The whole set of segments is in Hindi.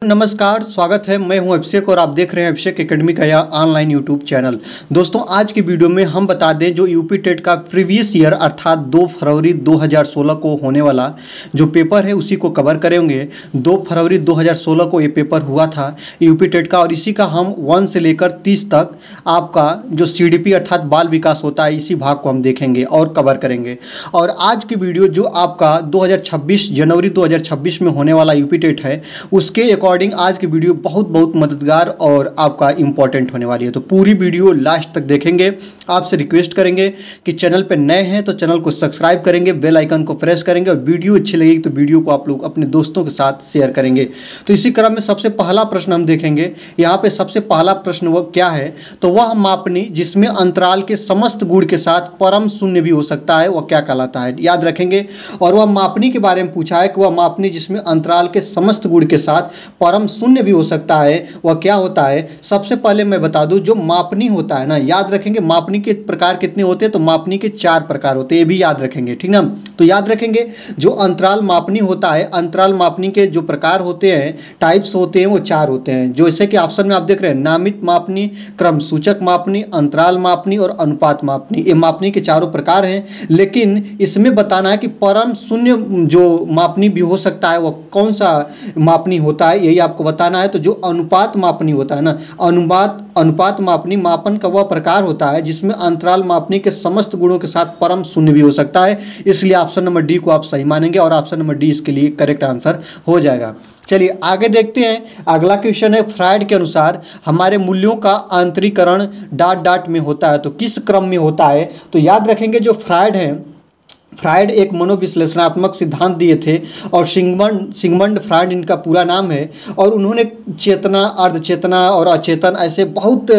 नमस्कार, स्वागत है। मैं हूं अभिषेक और आप देख रहे हैं अभिषेक एकेडमी का यह ऑनलाइन यूट्यूब चैनल। दोस्तों, आज की वीडियो में हम बता दें जो यूपी टेट का प्रीवियस ईयर अर्थात 2 फरवरी 2016 को होने वाला जो पेपर है उसी को कवर करेंगे। 2 फरवरी 2016 को ये पेपर हुआ था यूपी टेट का और इसी का हम 1 से लेकर 30 तक आपका जो CDP अर्थात बाल विकास होता है इसी भाग को हम देखेंगे और कवर करेंगे। और आज की वीडियो जो आपका 2026 जनवरी 2026 में होने वाला यूपी टेट है उसके अकॉर्डिंग आज की वीडियो बहुत मददगार और आपका इंपॉर्टेंट होने वाली है। तो पूरी वीडियो लास्ट तक देखेंगे। आपसे रिक्वेस्ट करेंगे कि चैनल पर नए हैं तो चैनल को सब्सक्राइब करेंगे, बेल आइकन को प्रेस करेंगे और वीडियो अच्छी लगेगी तो वीडियो को आप लोग अपने दोस्तों के साथ शेयर करेंगे। तो इसी क्रम में सबसे पहला प्रश्न हम देखेंगे। यहाँ पे सबसे पहला प्रश्न वो क्या है, तो वह मापनी जिसमें अंतराल के समस्त गुण के साथ परम शून्य भी हो सकता है वह क्या कहलाता है, याद रखेंगे। और वह मापनी के बारे में पूछा है कि वह मापनी जिसमें अंतराल के समस्त गुण के साथ परम शून्य भी हो सकता है वह क्या होता है। सबसे पहले मैं बता दूं जो मापनी होता है ना, याद रखेंगे मापनी के प्रकार कितने होते हैं, तो मापनी के 4 प्रकार होते हैं, ये भी याद रखेंगे, ठीक ना। तो याद रखेंगे जो अंतराल मापनी होता है, अंतराल मापनी के जो प्रकार होते हैं, टाइप्स होते हैं वो 4 होते हैं। जैसे कि ऑप्शन में आप देख रहे हैं नामित मापनी, क्रम सूचक मापनी, अंतराल मापनी और अनुपात मापनी। ये मापनी के चारों प्रकार हैं, लेकिन इसमें बताना है कि परम शून्य जो मापनी भी हो सकता है वह कौन सा मापनी होता है, यही आपको बताना है। तो जो अनुपात मापनी होता है ना, अनुपात मापनी मापन का वह प्रकार होता है जिसमें अंतराल मापनी के समस्त गुणों के साथ परम शून्य भी हो सकता है। इसलिए ऑप्शन नंबर डी को आप सही मानेंगे और ऑप्शन नंबर डी इसके लिए करेक्ट आंसर हो जाएगा। चलिए आगे देखते हैं। अगला क्वेश्चन है फ्रायड के अनुसार हमारे मूल्यों का आंतरीकरण ... में होता है, तो किस क्रम में होता है। तो याद रखेंगे जो फ्रायड है, फ्रायड एक मनोविश्लेषणात्मक सिद्धांत दिए थे और सिगमंड फ्रायड इनका पूरा नाम है। और उन्होंने चेतना, अर्धचेतना और अचेतन ऐसे बहुत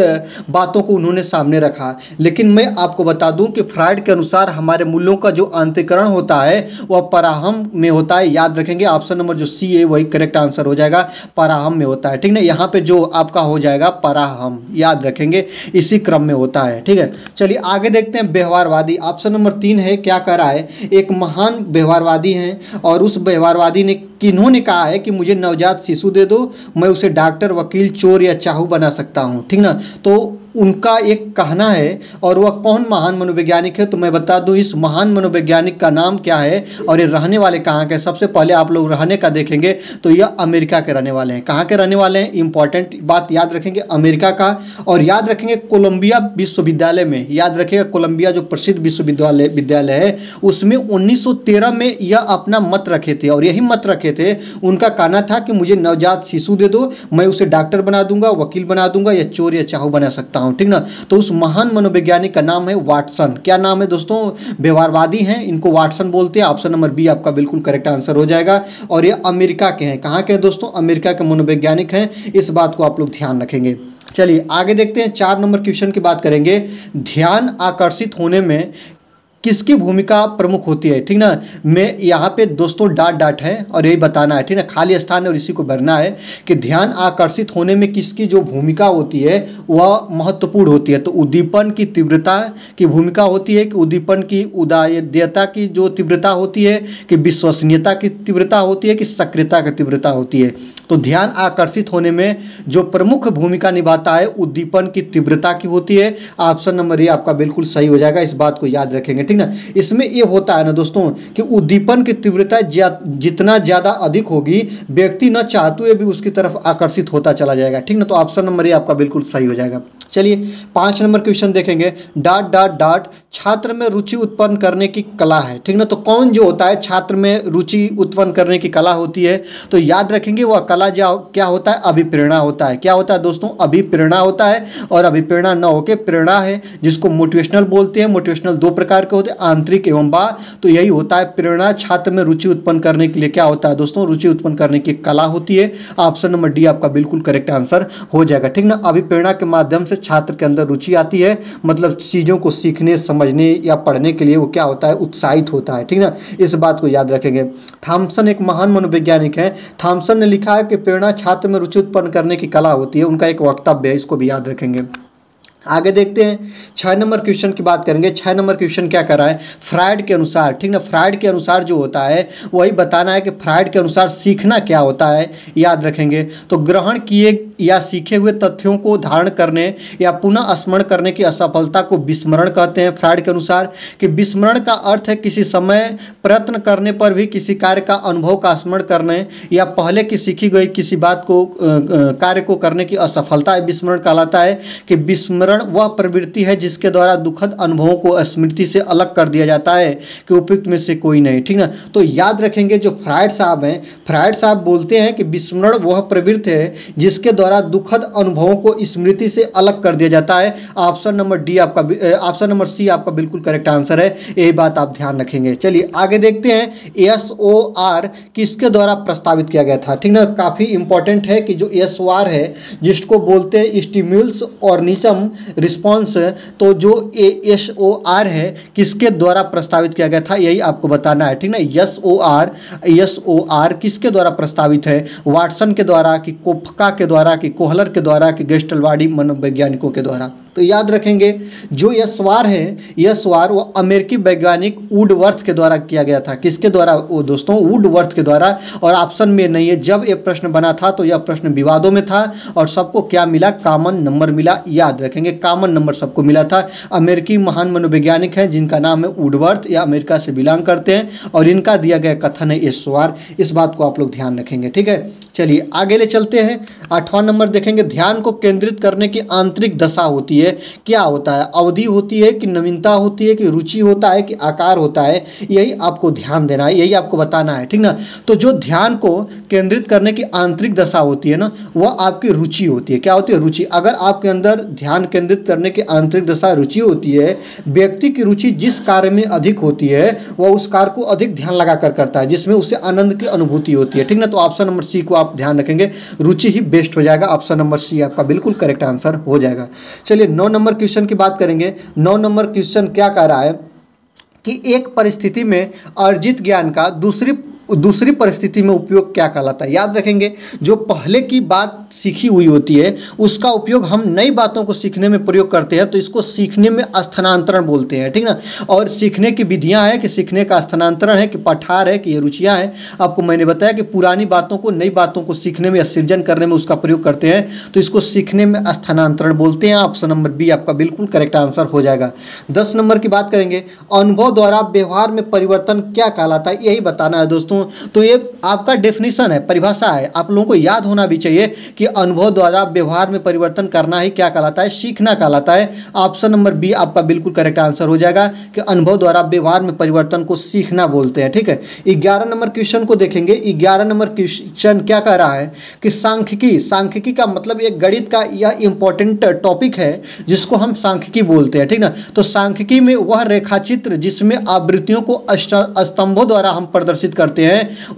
बातों को उन्होंने सामने रखा। लेकिन मैं आपको बता दूं कि फ्रायड के अनुसार हमारे मूल्यों का जो आंतरीकरण होता है वह पराहम में होता है। याद रखेंगे ऑप्शन नंबर जो सी है वही करेक्ट आंसर हो जाएगा, पराहम में होता है, ठीक ना। यहाँ पे जो आपका हो जाएगा पराहम, याद रखेंगे इसी क्रम में होता है, ठीक है। चलिए आगे देखते हैं। व्यवहारवादी ऑप्शन नंबर 3 है, क्या कर रहा है, एक महान व्यवहारवादी हैं और उस व्यवहारवादी ने किन्होंने कहा है कि मुझे नवजात शिशु दे दो, मैं उसे डॉक्टर, वकील, चोर या चाहू बना सकता हूं, ठीक ना। तो उनका एक कहना है और वह कौन महान मनोवैज्ञानिक है, तो मैं बता दूं इस महान मनोवैज्ञानिक का नाम क्या है और ये रहने वाले कहाँ के। सबसे पहले आप लोग रहने का देखेंगे तो यह अमेरिका के रहने वाले हैं। कहाँ के रहने वाले हैं, इंपॉर्टेंट बात याद रखेंगे, अमेरिका का। और याद रखेंगे कोलंबिया विश्वविद्यालय में, याद रखेगा कोलंबिया जो प्रसिद्ध विश्वविद्यालय है उसमें 1913 में यह अपना मत रखे थे और यही मत रखे थे। उनका कहना था कि मुझे नवजात शिशु दे दो, मैं उसे डॉक्टर बना दूंगा, वकील बना दूंगा या चोर या चाहू बना सकता हूं, ठीक ना। तो उस महान मनोवैज्ञानिक का नाम है वाटसन। क्या नाम है दोस्तों, व्यवहारवादी हैं, इनको वाटसन बोलते हैं। ऑप्शन नंबर बी आपका बिल्कुल करेक्ट आंसर हो जाएगा। और ये अमेरिका के हैं। कहाँ के हैं दोस्तों, अमेरिका के मनोवैज्ञानिक हैं, इस बात को आप लोग ध्यान रखेंगे। चलिए आगे देखते हैं। 4 नंबर क्वेश्चन की बात करेंगे। ध्यान आकर्षित होने में किसकी भूमिका प्रमुख होती है, ठीक ना। मैं यहाँ पे दोस्तों डॉट है और यही बताना है, ठीक ना, खाली स्थान है और इसी को भरना है कि ध्यान आकर्षित होने में किसकी जो भूमिका होती है वह महत्वपूर्ण होती है। तो उद्दीपन की तीव्रता की भूमिका होती है, कि उद्दीपन की उदायता की जो तीव्रता होती है, कि विश्वसनीयता की तीव्रता होती है, कि सक्रियता की तीव्रता होती है। तो ध्यान आकर्षित होने में जो प्रमुख भूमिका निभाता है उद्दीपन की तीव्रता की होती है। ऑप्शन नंबर ए आपका बिल्कुल सही हो जाएगा, इस बात को याद रखेंगे, ठीक ना। इसमें ये होता है ना दोस्तों कि उद्दीपन की तीव्रता जितना ज्यादा अधिक होगी व्यक्ति न चाहते हुए भी उसकी तरफ आकर्षित होता चला जाएगा, ठीक ना। तो ऑप्शन नंबर ए आपका बिल्कुल सही हो जाएगा। चलिए 5 नंबर क्वेश्चन देखेंगे। ... छात्र में रुचि उत्पन्न करने की कला है, ठीक ना। तो कौन जो होता है छात्र में रुचि उत्पन्न करने की कला होती है, तो याद रखेंगे वह कला क्या होता है, अभिप्रेरणा होता है। क्या होता है दोस्तों, अभिप्रेरणा होता है। और अभिप्रेरणा न होकर प्रेरणा है जिसको मोटिवेशनल बोलते हैं। मोटिवेशनल 2 प्रकार के होते हैं, आंतरिक एवं बाह्य। तो यही होता है प्रेरणा। छात्र में रुचि उत्पन्न करने के लिए क्या होता है दोस्तों, रुचि उत्पन्न करने की कला होती है। ऑप्शन नंबर डी आपका बिल्कुल करेक्ट आंसर हो जाएगा, ठीक ना। अभिप्रेरणा के माध्यम से छात्र के अंदर रुचि आती है, मतलब चीज़ों को सीखने, समझने या पढ़ने के लिए वो क्या होता है, उत्साहित होता है, ठीक ना। इस बात को याद रखेंगे। थॉमसन एक महान मनोवैज्ञानिक है। थॉमसन ने लिखा है कि प्रेरणा छात्र में रुचि उत्पन्न करने की कला होती है, उनका एक वक्तव्य है, इसको भी याद रखेंगे। आगे देखते हैं 6 नंबर क्वेश्चन की बात करेंगे। 6 नंबर क्वेश्चन क्या कर रहा है, फ्रायड के अनुसार, ठीक ना, फ्रायड के अनुसार जो होता है वही बताना है कि फ्रायड के अनुसार सीखना क्या होता है, याद रखेंगे। तो ग्रहण किए या सीखे हुए तथ्यों को धारण करने या पुनः स्मरण करने की असफलता को विस्मरण कहते हैं फ्रायड के अनुसार। कि विस्मरण का अर्थ है किसी समय प्रयत्न करने पर भी किसी कार्य का अनुभव का स्मरण करने या पहले की सीखी गई किसी बात को कार्य को करने की असफलता विस्मरण कहलाता है। कि विस्मरण वह प्रवृत्ति है जिसके द्वारा दुखद अनुभवों को स्मृति से अलग कर दिया जाता है कि उपयुक्त में से कोई नहीं, ठीक ना। तो याद रखेंगे जो फ्रायड साहब हैं, फ्रायड साहब बोलते हैं कि विस्मरण वह प्रवृत्ति है जिसके द्वारा दुखद अनुभवों को स्मृति से अलग कर दिया जाता है। ऑप्शन नंबर डी आपका, ऑप्शन नंबर सी आपका बिल्कुल करेक्ट आंसर है, यही बात आप ध्यान रखेंगे। चलिए आगे देखते हैं SOR किसके द्वारा प्रस्तावित किया गया था, ठीक ना। काफी इंपॉर्टेंट है कि जो SOR है जिसको बोलते हैं स्टिम्युलस ऑर्गेनिज्म रिस्पॉन्स, तो जो SOR है किसके द्वारा प्रस्तावित किया गया था, यही आपको बताना है, ठीक ना। SOR किसके द्वारा प्रस्तावित है, वाटसन के द्वारा कि कोफका के द्वारा कि कोहलर के द्वारा कि गेस्टलवाडी मनोवैज्ञानिकों के द्वारा। तो याद रखेंगे जो SOR है, SOR वो अमेरिकी वैज्ञानिक वुडवर्थ के द्वारा किया गया था। किसके द्वारा वो दोस्तों, वुडवर्थ के द्वारा। और ऑप्शन में नहीं है, जब ये प्रश्न बना था तो यह प्रश्न विवादों में था और सबको क्या मिला, कॉमन नंबर मिला, याद रखेंगे कॉमन नंबर सबको मिला था। अमेरिकी महान मनोवैज्ञानिक हैं जिनका नाम है वुडवर्थ, या अमेरिका से बिलोंग करते हैं और इनका दिया गया कथन है SOR, इस बात को आप लोग ध्यान रखेंगे, ठीक है। चलिए आगे ले चलते हैं। 8वां नंबर देखेंगे, ध्यान को केंद्रित करने की आंतरिक दशा होती है, क्या होता है, अवधि होती है कि नवीनता होती है कि रुचि होता है कि आकार होता है, यही आपको ध्यान देना है, यही आपको बताना है, ठीक ना। तो जो ध्यान को केंद्रित करने की आंतरिक दशा होती है ना, वह आपकी रुचि होती है। क्या होती है, रुचि। अगर आपके अंदर ध्यान केंद्रित करने की आंतरिक दशा रुचि होती है, व्यक्ति की रुचि जिस कार्य में अधिक होती है वह उस कार्य को अधिक ध्यान लगाकर करता है जिसमें उसे आनंद की अनुभूति होती है, ठीक ना। तो ऑप्शन नंबर सी को आप ध्यान रखेंगे, रुचि ही बेस्ट हो जाएगा, ऑप्शन नंबर सी आपका बिल्कुल करेक्ट आंसर हो जाएगा। चलिए 9 नंबर क्वेश्चन की बात करेंगे। 9 नंबर क्वेश्चन क्या कह रहा है कि एक परिस्थिति में अर्जित ज्ञान का दूसरी परिस्थिति में उपयोग क्या कहलाता है। याद रखेंगे जो पहले की बात सीखी हुई होती है उसका उपयोग हम नई बातों को सीखने में प्रयोग करते हैं, तो इसको सीखने में स्थानांतरण बोलते हैं, ठीक ना। और सीखने की विधियां हैं कि सीखने का स्थानांतरण है कि पठार है कि ये रुचियां हैं। आपको मैंने बताया कि पुरानी बातों को नई बातों को सीखने में या सृजन करने में उसका प्रयोग करते हैं, तो इसको सीखने में स्थानांतरण बोलते हैं। ऑप्शन नंबर बी आपका बिल्कुल करेक्ट आंसर हो जाएगा। 10 नंबर की बात करेंगे, अनुभव द्वारा व्यवहार में परिवर्तन क्या कहलाता है, यही बताना है दोस्तों। तो ये आपका डेफिनेशन है, परिभाषा है, आप लोगों को याद होना भी चाहिए कि अनुभव द्वारा व्यवहार में परिवर्तन करना ही क्या कहलाता है, सीखना कहलाता है। ऑप्शन नंबर बी आपका बिल्कुल करेक्ट आंसर हो जाएगा कि अनुभव द्वारा व्यवहार में परिवर्तन को सीखना बोलते हैं, ठीक है। 11 नंबर क्वेश्चन को देखेंगे। 11 नंबर क्वेश्चन क्या कह रहा है कि सांख्यिकी का मतलब एक गणित का यह इंपॉर्टेंट टॉपिक है जिसको हम सांख्यिकी बोलते हैं, ठीक ना। तो सांख्यिकी में वह रेखाचित्र जिसमें आवृत्तियों को स्तंभों द्वारा हम प्रदर्शित करते हैं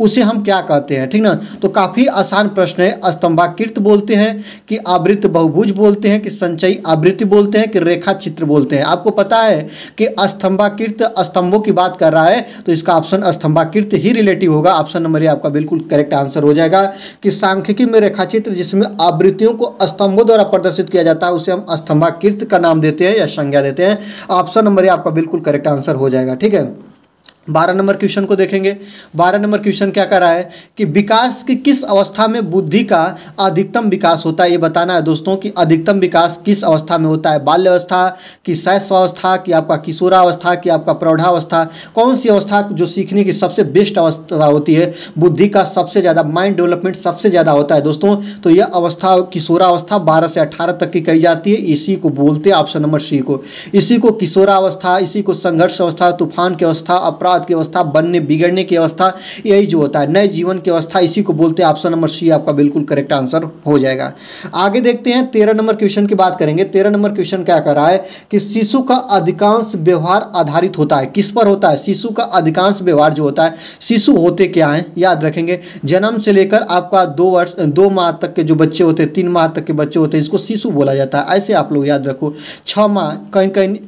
उसे हम क्या कहते हैं, ठीक ना। तो काफी आसान प्रश्न है, स्तंभाकृत बोलते हैं कि आवृत्त बहुभुज बोलते हैं कि संचयी आवृत्ति बोलते हैं कि रेखा चित्र बोलते हैं। आपको पता है कि स्तंभाकृत स्तंभों की बात कर रहा है तो इसका ऑप्शन स्तंभाकृत ही रिलेटिव होगा। ऑप्शन नंबर ए आपका बिल्कुल करेक्ट आंसर हो जाएगा कि सांख्यिकी में रेखाचित्र जिसमें आवृत्तियों को स्तंभों द्वारा प्रदर्शित किया जाता है उसे हम स्तंभाकृत का नाम देते हैं या संज्ञा देते हैं। ऑप्शन नंबर ए आपका बिल्कुल करेक्ट आंसर हो जाएगा, ठीक है। 12 नंबर क्वेश्चन को देखेंगे। 12 नंबर क्वेश्चन क्या कर रहा है कि विकास की किस अवस्था में बुद्धि का अधिकतम विकास होता है, ये बताना है दोस्तों कि अधिकतम विकास किस अवस्था में होता है, बाल्यावस्था कि शैशवावस्था कि आपका किशोरावस्था कि आपका प्रौढ़ावस्था, कौन सी अवस्था जो सीखने की सबसे बेस्ट अवस्था होती है, बुद्धि का सबसे ज़्यादा माइंड डेवलपमेंट सबसे ज़्यादा होता है दोस्तों। तो यह अवस्था किशोरावस्था 12 से 18 तक की कही जाती है, इसी को बोलते हैं ऑप्शन नंबर सी को। इसी को किशोरावस्था, इसी को संघर्ष अवस्था, तूफान की अवस्था, अपराध की अवस्था, बनने बिगड़ने की अवस्था, यही जो होता है नए जीवन की अवस्था, इसी को बोलते हैं। ऑप्शन नंबर सी आपका बिल्कुल करेक्ट आंसर हो जाएगा। आगे देखते हैं 13 नंबर क्वेश्चन की बात करेंगे। 13 नंबर क्वेश्चन क्या कर रहा है कि शिशु का अधिकांश व्यवहार आधारित होता है, किस पर होता है, शिशु का अधिकांश व्यवहार जो होता है, शिशु होते क्या है, याद रखेंगे जन्म से लेकर आपका 2 माह तक के जो बच्चे होते हैं, 3 माह तक के बच्चे होते हैं, इसको शिशु बोला जाता है। ऐसे आप लोग याद रखो, 6 माह, कहीं कहीं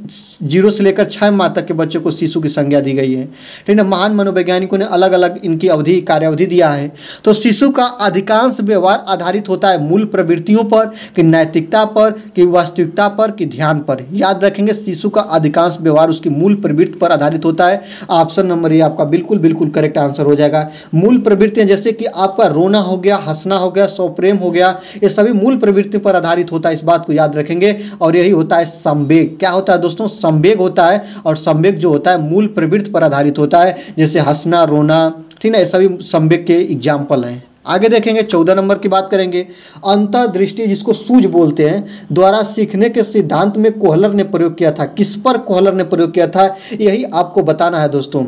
0 से लेकर 6 माह तक के बच्चे को शिशु की संज्ञा दी गई है। ठीक है। महान मनोवैज्ञानिकों ने अलग अलग इनकी अवधि कार्यावधि दिया है। तो शिशु का अधिकांश व्यवहार आधारित होता है मूल प्रवृत्तियों पर, कि नैतिकता पर, कि वास्तविकता पर, कि ध्यान पर। याद रखेंगे शिशु का अधिकांश व्यवहार उसकी मूल प्रवृत्ति पर आधारित होता है। ऑप्शन नंबर ए आपका बिल्कुल बिल्कुल करेक्ट आंसर हो जाएगा। मूल प्रवृत्तियां जैसे कि आपका रोना हो गया, हंसना हो गया, स्वप्रेम हो गया, ये सभी मूल प्रवृत्ति पर आधारित होता है, इस बात को याद रखेंगे। और यही होता है संवेग। क्या होता है दोस्तों? संवेग होता है। और संवेग जो होता है मूल प्रवृत्ति पर आधारित होता है, जैसे हंसना, रोना, ठीक है, ये सभी संवेग के एग्जाम्पल हैं। आगे देखेंगे 14 नंबर की बात करेंगे। अंतर्दृष्टि, जिसको सूझ बोलते हैं, द्वारा सीखने के सिद्धांत में कोहलर ने प्रयोग किया था। किस पर कोहलर ने प्रयोग किया था, यही आपको बताना है दोस्तों।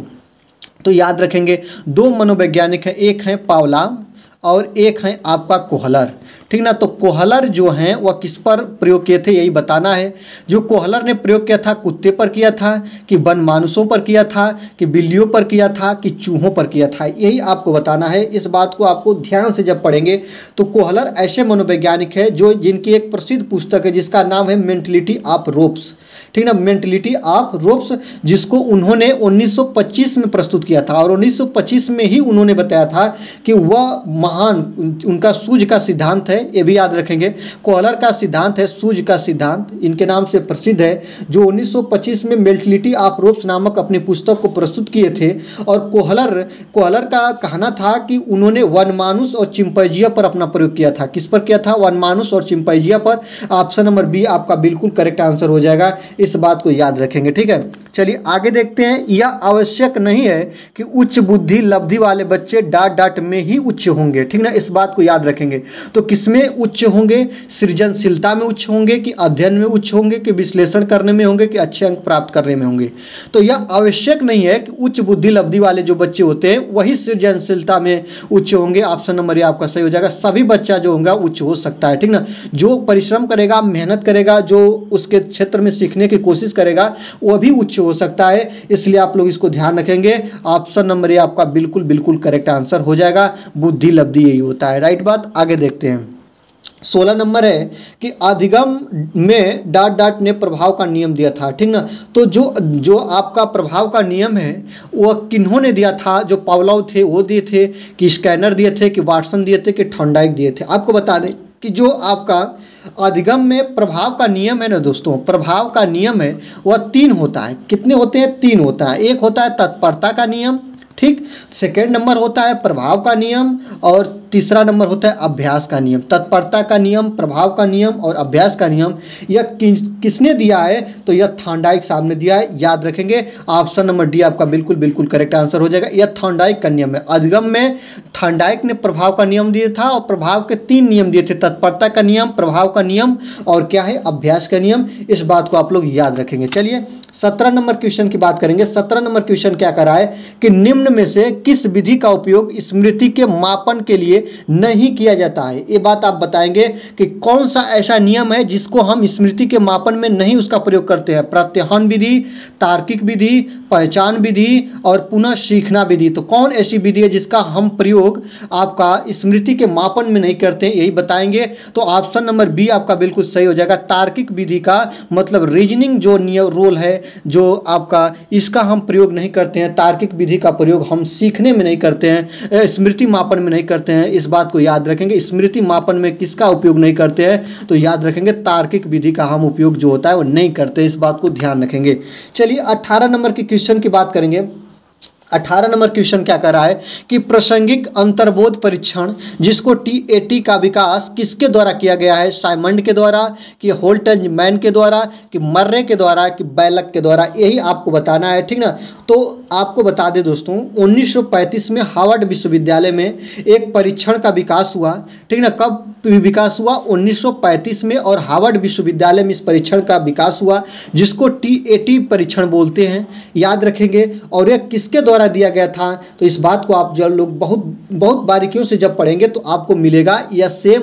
तो याद रखेंगे दो मनोवैज्ञानिक हैं, एक है पावला और एक है आपका कोहलर, ठीक ना। तो कोहलर जो हैं वह किस पर प्रयोग किए थे, यही बताना है। जो कोहलर ने प्रयोग किया था, कुत्ते पर किया था, कि वनमानुषों पर किया था, कि बिल्लियों पर किया था, कि चूहों पर किया था, यही आपको बताना है। इस बात को आपको ध्यान से जब पढ़ेंगे तो कोहलर ऐसे मनोवैज्ञानिक है जो जिनकी एक प्रसिद्ध पुस्तक है जिसका नाम है मेंटलिटी ऑफ रोप्स, ठीक ना, मेंटलिटी ऑफ रोप्स, जिसको उन्होंने 1925 में प्रस्तुत किया था। और 1925 में ही उन्होंने बताया था कि वह महान, उनका सूझ का सिद्धांत है, ये भी याद रखेंगे। कोहलर का सिद्धांत है सूझ का सिद्धांत, इनके नाम से प्रसिद्ध है, जो 1925 में मेंटलिटी ऑफ रोप्स नामक अपनी पुस्तक को प्रस्तुत किए थे। और कोहलर का कहना था कि उन्होंने वनमानुष और चिंपैंजिया पर अपना प्रयोग किया था। किस पर किया था? वनमानुष और चिंपैंजिया पर। ऑप्शन नंबर बी आपका बिल्कुल करेक्ट आंसर हो जाएगा, इस बात को याद रखेंगे, ठीक है। चलिए आगे देखते हैं। यह आवश्यक नहीं है कि उच्च बुद्धि लब्धि वाले बच्चे डाट में ही उच्च होंगे, ठीक ना, इस बात को याद रखेंगे। तो किसमें उच्च होंगे? सृजनशीलता में उच्च होंगे, कि अध्ययन में उच्च होंगे, कि विश्लेषण करने में होंगे, कि अच्छे अंक प्राप्त करने में होंगे। तो यह आवश्यक नहीं है कि उच्च बुद्धि लब्धि वाले जो बच्चे होते हैं वही सृजनशीलता में उच्च होंगे। ऑप्शन नंबर ए आपका सही हो जाएगा। सभी बच्चा जो होगा उच्च हो सकता है, ठीक ना। जो परिश्रम करेगा, मेहनत करेगा, जो उसके क्षेत्र में सीखने की कोशिश करेगा, वह भी उच्च हो सकता है। इसलिए आप लोग इसको ध्यान रखेंगे। ऑप्शन नंबर ए आपका बिल्कुल बिल्कुल करेक्ट आंसर हो जाएगा। बुद्धि लब्धि यही होता है, राइट बात। आगे देखते हैं। 16 नंबर है कि अधिगम में डाट ने प्रभाव का नियम दिया था, ठीक ना। तो जो आपका प्रभाव का नियम है वह किन्होंने दिया था? जो पावलोव थे वो दिए थे, कि स्कैनर दिए थे, कि वाटसन दिए थे, कि थॉर्नडाइक दिए थे। आपको बता दें कि जो आपका अधिगम में प्रभाव का नियम है ना दोस्तों, प्रभाव का नियम है वह 3 होता है। कितने होते हैं? 3 होता है। एक होता है तत्परता का नियम, ठीक। सेकेंड नंबर होता है प्रभाव का नियम, और तीसरा नंबर होता है अभ्यास का नियम। तत्परता का नियम, प्रभाव का नियम और अभ्यास का नियम यह किसने दिया है? तो यह थॉर्नडाइक साहब ने दिया है, याद रखेंगे। ऑप्शन नंबर डी आपका बिल्कुल बिल्कुल करेक्ट आंसर हो जाएगा। यह थॉर्नडाइक का नियम है। अधिगम में थॉर्नडाइक ने प्रभाव का नियम दिया था, और प्रभाव के 3 नियम दिए थे, तत्परता का नियम, प्रभाव का नियम और क्या है? अभ्यास का नियम। इस बात को आप लोग याद रखेंगे। चलिए 17 नंबर क्वेश्चन की बात करेंगे। 17 नंबर क्वेश्चन क्या कर रहा है कि निम्न में से किस विधि का उपयोग स्मृति के मापन के लिए नहीं किया जाता है? ये बात आप बताएंगे कि कौन सा ऐसा नियम है जिसको हम स्मृति के मापन में नहीं उसका प्रयोग करते हैं। प्रत्याहन विधि, तार्किक विधि, पहचान विधि और पुनः सीखना विधि। तो कौन ऐसी विधि है जिसका हम प्रयोग आपका स्मृति के मापन में नहीं करते, यही बताएंगे। तो ऑप्शन नंबर बी आपका बिल्कुल सही हो जाएगा। तार्किक विधि का मतलब रीजनिंग जो रोल है जो आपका, इसका हम प्रयोग नहीं करते हैं। तार्किक विधि का प्रयोग हम सीखने में नहीं करते हैं, स्मृति मापन में नहीं करते हैं। इस बात को याद रखेंगे। स्मृति मापन में किसका उपयोग नहीं करते हैं? तो याद रखेंगे तार्किक विधि का हम उपयोग जो होता है वो नहीं करते। इस बात को ध्यान रखेंगे। चलिए 18 नंबर की क्वेश्चन की बात करेंगे। 18 नंबर क्वेश्चन क्या कर रहा है कि प्रासंगिक अंतर्बोध परीक्षण जिसको TAT का विकास किसके द्वारा किया गया है? साइमंड के द्वारा, कि होल्टजमैन के द्वारा, कि मर्रे के द्वारा, कि बैलक के द्वारा, यही आपको बताना है, ठीक ना। तो आपको बता दें दोस्तों 1935 में हार्वर्ड विश्वविद्यालय में एक परीक्षण का विकास हुआ, ठीक ना। कब विकास हुआ? 1935 में, और हार्वर्ड विश्वविद्यालय में इस परीक्षण का विकास हुआ जिसको TAT परीक्षण बोलते हैं, याद रखेंगे। और यह किसके द्वारा द्वारा दिया गया था, तो इस बात को आप जब लोग बहुत बहुत बारीकियों से जब पढ़ेंगे तो आपको मिलेगा यसे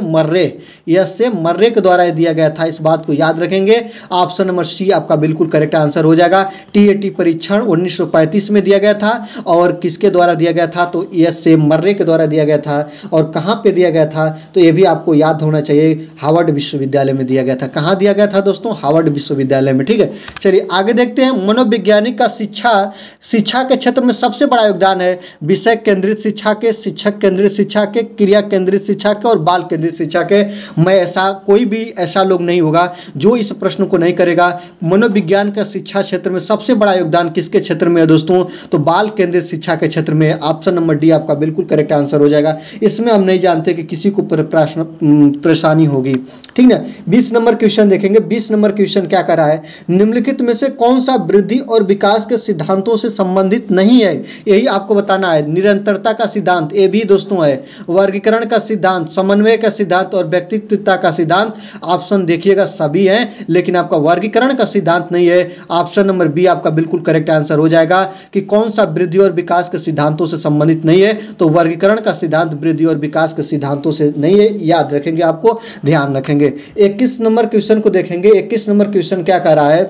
मर्रे के द्वारा दिया गया था। इस बात को याद रखेंगे। ऑप्शन नंबर सी आपका बिल्कुल करेक्ट आंसर हो जाएगा। टीएटी परीक्षण 1935 में दिया गया था और किसके द्वारा दिया गया था, तो यसे मर्रे के द्वारा दिया गया था। और कहाँ पे दिया गया था, तो ये भी आपको याद होना चाहिए, हार्वर्ड विश्वविद्यालय में दिया गया था। कहाँ दिया गया था दोस्तों, हार्वर्ड विश्वविद्यालय में। ठीक है, चलिए आगे देखते हैं। मनोवैज्ञानिक का शिक्षा के क्षेत्र में सबसे बड़ा योगदान है विषय केंद्रित शिक्षा के, शिक्षक केंद्रित शिक्षा के, क्रिया केंद्रित शिक्षा के और बाल केंद्रित शिक्षा के। मैं ऐसा कोई भी ऐसा लोग नहीं होगा जो इस प्रश्न को नहीं करेगा। मनोविज्ञान का शिक्षा क्षेत्र में सबसे बड़ा योगदान किसके क्षेत्र में है दोस्तों, तो बाल केंद्रित शिक्षा के क्षेत्र में। ऑप्शन नंबर डी आपका बिल्कुल करेक्ट आंसर हो जाएगा। इसमें हम नहीं जानते कि किसी को परेशानी होगी। ठीक ना। 20 नंबर क्वेश्चन देखेंगे। 20 नंबर क्वेश्चन क्या कर रहा है, निम्नलिखित में से कौन सा वृद्धि और विकास के सिद्धांतों से संबंधित नहीं है, यही आपको बताना है। निरंतरता का सिद्धांत ये भी दोस्तों है, वर्गीकरण का सिद्धांत, समन्वय का सिद्धांत और व्यक्तित्वता का सिद्धांत। ऑप्शन देखिएगा सभी हैं, लेकिन आपका वर्गीकरण का सिद्धांत नहीं है। ऑप्शन नंबर बी आपका बिल्कुल करेक्ट आंसर हो जाएगा कि कौन सा वृद्धि और विकास के सिद्धांतों से संबंधित नहीं है, तो वर्गीकरण का सिद्धांत वृद्धि और विकास के सिद्धांतों से नहीं है। याद रखेंगे, आपको ध्यान रखेंगे। 21 नंबर क्वेश्चन को देखेंगे। 21 नंबर क्वेश्चन क्या कर रहा है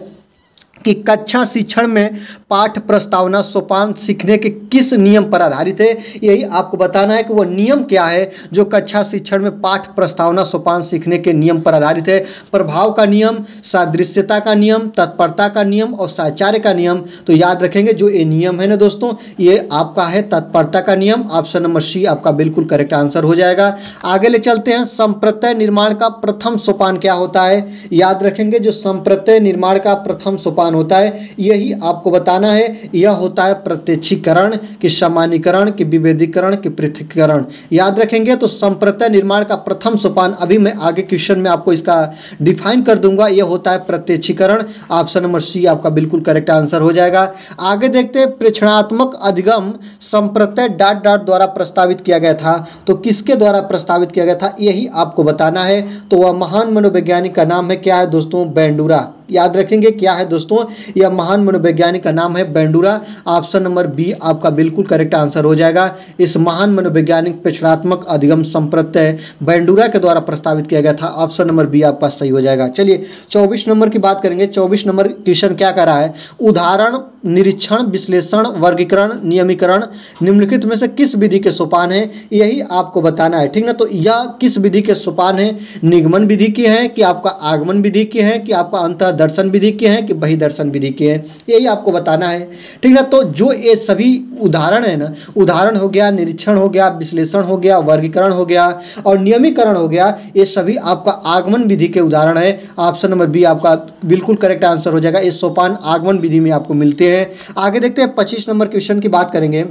कि कक्षा शिक्षण में पाठ प्रस्तावना सोपान सीखने के किस नियम पर आधारित है, यही आपको बताना है कि वो नियम क्या है जो कक्षा शिक्षण में पाठ प्रस्तावना सोपान सीखने के नियम पर आधारित है। प्रभाव का नियम, सादृश्यता का नियम, तत्परता का नियम और साहचर्य का नियम। तो याद रखेंगे जो ये नियम है ना दोस्तों, ये आपका है तत्परता का नियम। ऑप्शन नंबर सी आपका बिल्कुल करेक्ट आंसर हो जाएगा। आगे ले चलते हैं। संप्रत्यय निर्माण का प्रथम सोपान क्या होता है, याद रखेंगे जो संप्रत्यय निर्माण का प्रथम सोपान होता है, यही आपको बताना है। यह होता है प्रत्यक्षीकरण कि सामान्यीकरण कि विभेदीकरण कि पृथक्करण। याद रखेंगे तो संप्रत्यय निर्माण का प्रथम सोपान, अभी मैं आगे क्वेश्चन में आपको इसका डिफाइन कर दूंगा, यह होता है प्रत्यक्षीकरण। ऑप्शन नंबर सी आपका बिल्कुल करेक्ट आंसर हो जाएगा। आगे देखते हैं। प्रेक्षणात्मक अधिगम संप्रत्यय ... द्वारा प्रस्तावित किया गया था, तो किसके द्वारा प्रस्तावित किया गया था, यही आपको बताना है। तो वह महान मनोवैज्ञानिक का नाम है क्या है दोस्तों, बेंडूरा। याद रखेंगे क्या है दोस्तों, यह महान मनोवैज्ञानिक का नाम है बेंडूरा। ऑप्शन नंबर बी आपका बिल्कुल करेक्ट आंसर हो जाएगा। इस महान मनोवैज्ञानिक प्रेक्षणात्मक अधिगम संप्रत्यय बेंडूरा के द्वारा प्रस्तावित किया गया था। ऑप्शन नंबर बी आपका सही हो जाएगा। चलिए 24 नंबर की बात करेंगे। 24 नंबर क्वेश्चन क्या कर रहा है, उदाहरण, निरीक्षण, विश्लेषण, वर्गीकरण, नियमीकरण निम्नलिखित में से किस विधि के सोपान है, यही आपको बताना है। ठीक ना। तो यह किस विधि के सोपान है, निगमन विधि की है कि आपका आगमन विधि की है कि आपका अंतर दर्शन विधि के हैं कि बहिदर्शन विधि के हैं, यही आपको बताना है। ठीक ना। तो जो ये सभी उदाहरण है ना, उदाहरण हो गया, निरीक्षण हो गया, विश्लेषण हो गया, वर्गीकरण हो गया और नियमीकरण हो गया, ये सभी आपका आगमन विधि के उदाहरण है। ऑप्शन नंबर बी आपका बिल्कुल करेक्ट आंसर हो जाएगा। ये सोपान आगमन विधि में आपको मिलते हैं। आगे देखते हैं। 25 नंबर क्वेश्चन की बात करेंगे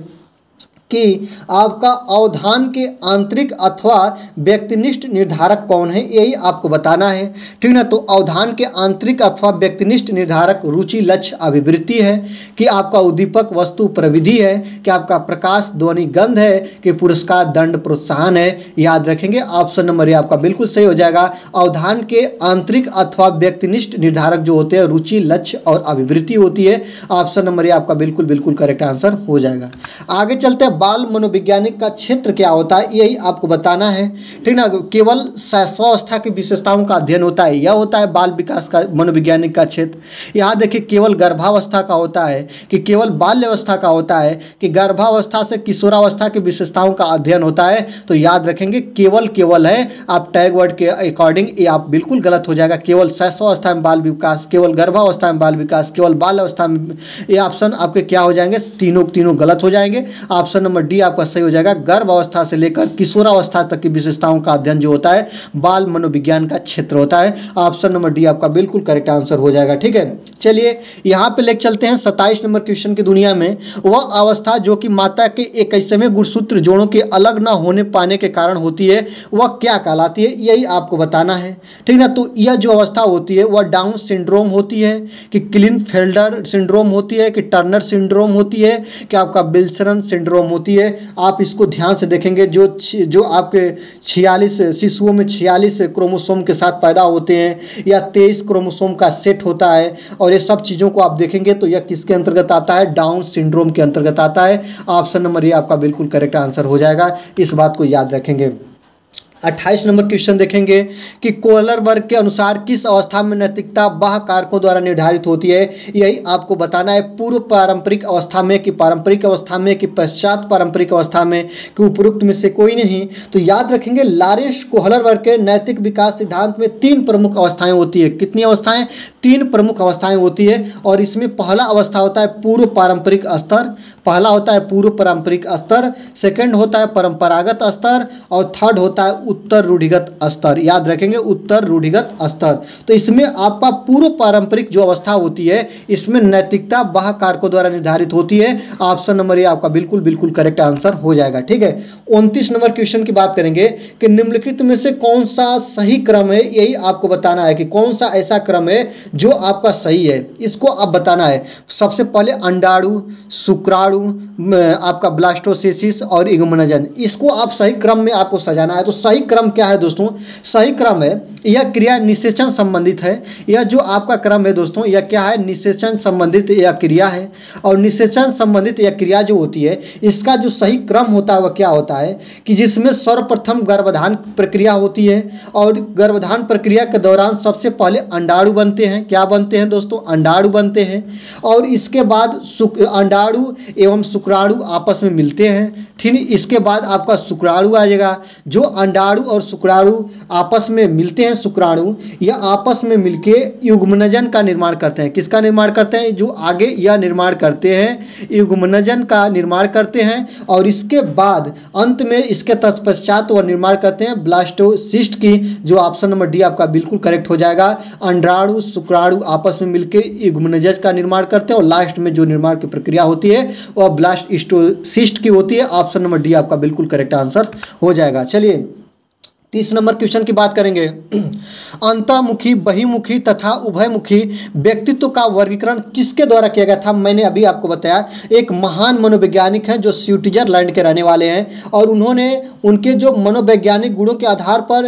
कि आपका अवधान के आंतरिक अथवा व्यक्तिनिष्ठ निर्धारक कौन है, यही आपको बताना है। ठीक ना। तो अवधान के आंतरिक अथवा व्यक्तिनिष्ठ निर्धारक रुचि, लक्ष्य, अभिवृत्ति है कि आपका उद्दीपक वस्तु प्रविधि है कि आपका प्रकाश, ध्वनि, गंध है कि पुरस्कार, दंड, प्रोत्साहन है। याद रखेंगे ऑप्शन नंबर ए आपका बिल्कुल सही हो जाएगा। अवधान के आंतरिक अथवा व्यक्तिनिष्ठ निर्धारक जो होते हैं रुचि, लक्ष्य और अभिवृत्ति होती है। ऑप्शन नंबर ए आपका बिल्कुल बिल्कुल करेक्ट आंसर हो जाएगा। आगे चलते हैं। बाल मनोवैज्ञानिक का क्षेत्र क्या होता है, यही आपको बताना है। ठीक ना। केवल शैशवावस्था की विशेषताओं का अध्ययन होता है, यह होता है बाल विकास का मनोवैज्ञानिक का क्षेत्र। यहाँ देखिए केवल गर्भावस्था का होता है कि केवल बाल्यावस्था का होता है कि गर्भावस्था से किशोरावस्था की विशेषताओं का अध्ययन होता है। तो याद रखेंगे केवल है, आप टैग वर्ड के अकॉर्डिंग ये आप बिल्कुल गलत हो जाएगा। केवल शैशवावस्था में बाल विकास, केवल गर्भावस्था में बाल विकास, केवल बाल्यावस्था में, ये ऑप्शन आपके क्या हो जाएंगे, तीनों गलत हो जाएंगे। ऑप्शन नंबर डी आपका सही हो जाएगा। गर्भ अवस्था से लेकर किशोरावस्था तक की विशेषताओं का अध्ययन जो होता है बाल मनोविज्ञान का क्षेत्र होता है। ऑप्शन नंबर डी आपका बिल्कुल करेक्ट आंसर हो जाएगा। ठीक है। चलिए यहाँ पे लेकर चलते हैं 27 नंबर क्वेश्चन की दुनिया में। वह अवस्था जो कि माता के 21वें गुणसूत्र जोड़ों के अलग ना होने पाने के कारण होती है, वह क्या कहलाती है, यही आपको बताना है। ठीक ना। तो यह जो अवस्था होती है वह डाउन सिंड्रोम होती है कि क्लिनफेल्डर सिंड्रोम होती है कि टर्नर सिंड्रोम होती है कि आपका विल्सन सिंड्रोम होती है। आप इसको ध्यान से देखेंगे, जो आपके 46 शिशुओं में 46 क्रोमोसोम के साथ पैदा होते हैं या 23 क्रोमोसोम का सेट होता है, और ये सब चीज़ों को आप देखेंगे तो यह किसके अंतर्गत आता है? डाउन सिंड्रोम के अंतर्गत आता है। ऑप्शन नंबर ये आपका बिल्कुल करेक्ट आंसर हो जाएगा, इस बात को याद रखेंगे। 28 नंबर क्वेश्चन देखेंगे कि कोहलर वर्ग के अनुसार किस अवस्था में नैतिकता बाह्य कारकों द्वारा निर्धारित होती है? यही आपको बताना है, पूर्व पारंपरिक अवस्था में कि पारंपरिक अवस्था में कि पश्चात पारंपरिक अवस्था में कि उपरोक्त में से कोई नहीं। तो याद रखेंगे, लॉरेंस कोहलर वर्ग के नैतिक विकास सिद्धांत में 3 प्रमुख अवस्थाएं होती है। कितनी अवस्थाएं? 3 प्रमुख अवस्थाएं होती है, और इसमें पहला अवस्था होता है पूर्व पारंपरिक स्तर, पहला होता है पूर्व पारंपरिक स्तर, सेकंड होता है परंपरागत स्तर, और थर्ड होता है उत्तर रूढ़िगत स्तर। याद रखेंगे, उत्तर रूढ़िगत स्तर। तो इसमें आपका पूर्व पारंपरिक जो अवस्था होती है, इसमें नैतिकता बाह्य कारकों द्वारा निर्धारित होती है। ऑप्शन नंबर ये आपका बिल्कुल करेक्ट आंसर हो जाएगा। ठीक है, 29 नंबर क्वेश्चन की बात करेंगे कि निम्नलिखित में से कौन सा सही क्रम है? यही आपको बताना है कि कौन सा ऐसा क्रम है जो आपका सही है, इसको आप बताना है। सबसे पहले अंडाणु, शुक्राणु, आपका ब्लास्टोसिस और इग्मनजन, इसको आप सही क्रम में आपको सजाना है। तो सही क्रम क्या है दोस्तों? सही क्रम है, यह क्रिया निषेचन संबंधित है। यह जो आपका क्रम है दोस्तों, यह क्या है? निषेचन संबंधित यह क्रिया है। और निषेचन संबंधित यह क्रिया जो होती है, इसका जो सही क्रम होता है वह क्या होता है कि जिसमें सर्वप्रथम गर्भधान प्रक्रिया होती है, और गर्भधान प्रक्रिया के दौरान सबसे पहले अंडाणु बनते हैं। क्या बनते हैं दोस्तों? अंडाणु बनते हैं, और इसके बाद अंडाणु एवं शुक्राणु आपस में मिलते हैं। ठीक, इसके बाद आपका शुक्राणु आ जाएगा। जो अंडाणु और शुक्राणु आपस में मिलते हैं, शुक्राणु या आपस में मिलके युग्मनजन का निर्माण करते हैं। किसका निर्माण करते हैं? जो आगे यह निर्माण करते हैं, युग्मनजन का निर्माण करते हैं, और इसके बाद अंत में इसके तत्पश्चात वह निर्माण करते हैं ब्लास्टोसिस्ट की, जो ऑप्शन नंबर डी आपका बिल्कुल करेक्ट हो जाएगा। अंडाणु शुक्राणु आपस में मिलकर युग्मनज का निर्माण करते हैं, और लास्ट में जो निर्माण की प्रक्रिया होती है वह ब्लास्टोसिस्ट की होती है। ऑप्शन नंबर डी आपका बिल्कुल करेक्ट आंसर हो जाएगा। चलिए 30 नंबर क्वेश्चन की बात करेंगे। अंतर्मुखी, बहिमुखी तथा उभयमुखी व्यक्तित्व का वर्गीकरण किसके द्वारा किया गया था? मैंने अभी आपको बताया, एक महान मनोवैज्ञानिक हैं जो स्विट्जरलैंड के रहने वाले हैं, और उन्होंने उनके जो मनोवैज्ञानिक गुणों के आधार पर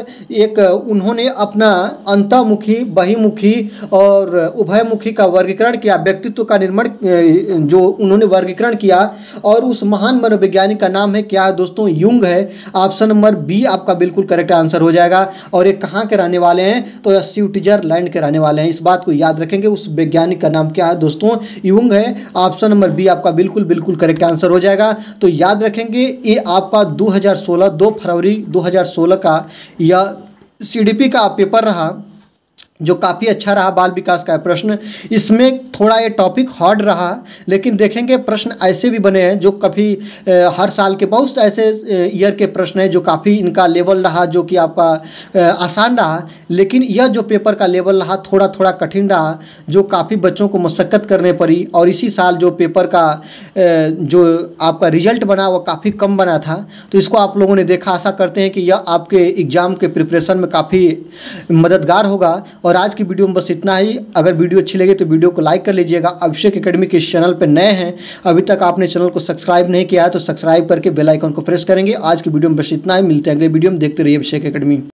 उन्होंने अपना अंतर्मुखी, बहिमुखी और उभयमुखी का वर्गीकरण किया, व्यक्तित्व का निर्माण जो उन्होंने वर्गीकरण किया, और उस महान मनोवैज्ञानिक का नाम है क्या है दोस्तों? युंग है। ऑप्शन नंबर बी आपका बिल्कुल करेक्ट आंसर हो जाएगा। और ये कहाँ के रहने वाले हैं? तो यह स्विट्जरलैंड के रहने वाले हैं। इस बात को याद रखेंगे, उस वैज्ञानिक का नाम क्या है दोस्तों? युंग है। ऑप्शन नंबर बी आपका बिल्कुल करेक्ट आंसर हो जाएगा। तो याद रखेंगे, ये आपका 2016 2 फरवरी 2016 का यह CDP का पेपर रहा, जो काफ़ी अच्छा रहा। बाल विकास का प्रश्न, इसमें थोड़ा ये टॉपिक हार्ड रहा, लेकिन देखेंगे प्रश्न ऐसे भी बने हैं जो कभी हर साल के बहुत ऐसे ईयर के प्रश्न हैं जो काफ़ी इनका लेवल रहा, जो कि आपका आसान रहा, लेकिन यह जो पेपर का लेवल रहा थोड़ा कठिन रहा, जो काफ़ी बच्चों को मशक्क़त करने पड़ी। और इसी साल जो पेपर का जो आपका रिजल्ट बना वो काफ़ी कम बना था। तो इसको आप लोगों ने देखा, आशा करते हैं कि यह आपके एग्ज़ाम के प्रिपरेशन में काफ़ी मददगार होगा। और आज की वीडियो में बस इतना ही। अगर वीडियो अच्छी लगे तो वीडियो को लाइक कर लीजिएगा। अभिषेक एकेडमी के इस चैनल पर नए हैं, अभी तक आपने चैनल को सब्सक्राइब नहीं किया है तो सब्सक्राइब करके बेल आइकन को प्रेस करेंगे। आज की वीडियो में बस इतना ही, मिलते हैं अगले वीडियो में। देखते रहिए अभिषेक एकेडमी।